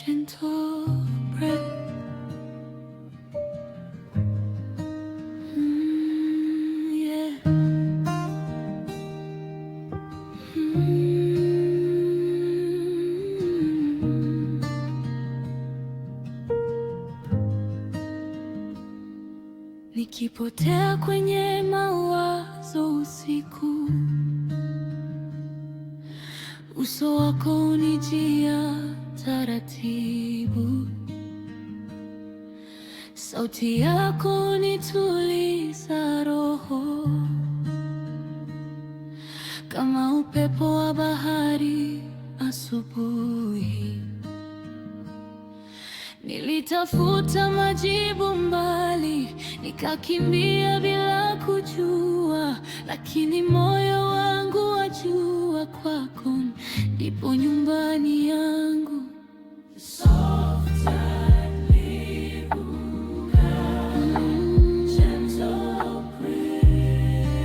gentle breath. Yeah. Nikipotea kwenye mawazo usiku, uso wako unijia taratibu, sauti yako unituliza roho, kama upepo wa bahari asubuhi. Nilitafuta majibu mbali, nikakimbia bila kujua, lakini moyo wangu wajua, kwako ndipo nyumbani yangu. Soft and gentle breeze.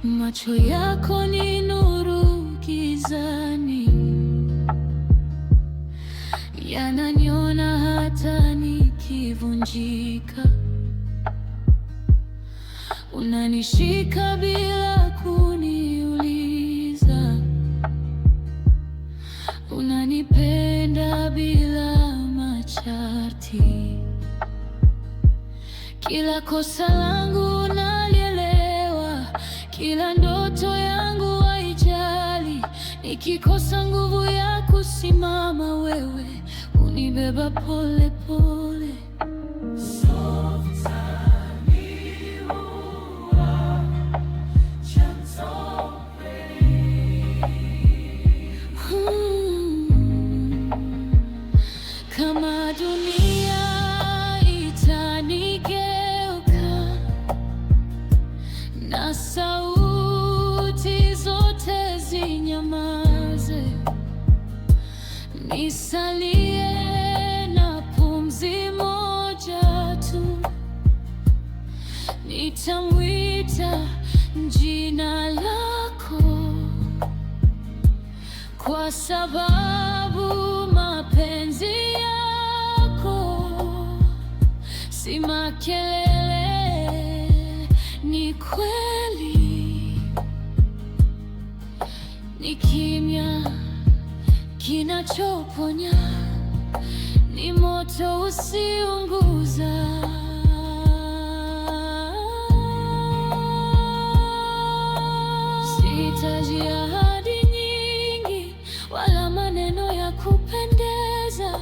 Macho yako ni nuru gizani, yananiona hata nikivunjika. Unanishika bila kuniuliza, unanipenda bila masharti. Kila kosa langu unalielewa, kila ndoto yangu haijali. Nikikosa nguvu ya kusimama, wewe unibeba pole pole. Soft and gentle breeze. Kama dunia itanigeuka na sauti zote zinyamaze, nisalie na pumzi moja tu, nitamwita jina lako, kwa sababu mapenzi yako si makelele, ni kweli, ni kimya kinachoponya, ni moto usiunguza. Sihitaji ahadi nyingi wala maneno ya kupendeza,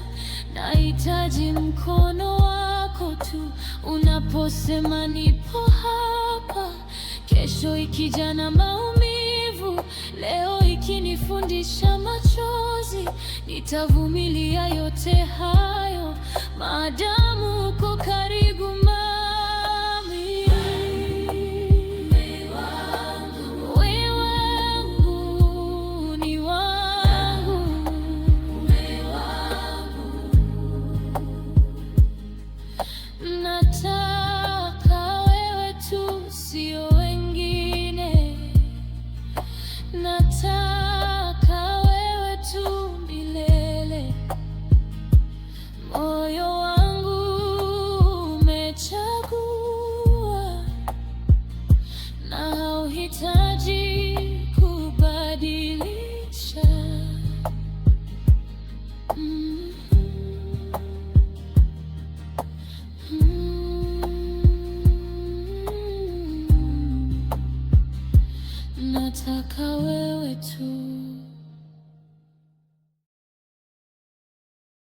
nahitaji mkono wako tu, unaposema nipo hapa. Kesho ikija na maumivu, leo ikinifundisha machozi, nitavumilia yote hayo maadamu uko karibu mami. We wangu, ni wangu. Nataka wewe tu, sio wengine. Nataka wewe tu milele. Moyo wangu umechagua, na hauhitaji kubadilisha. Nataka wewe tu.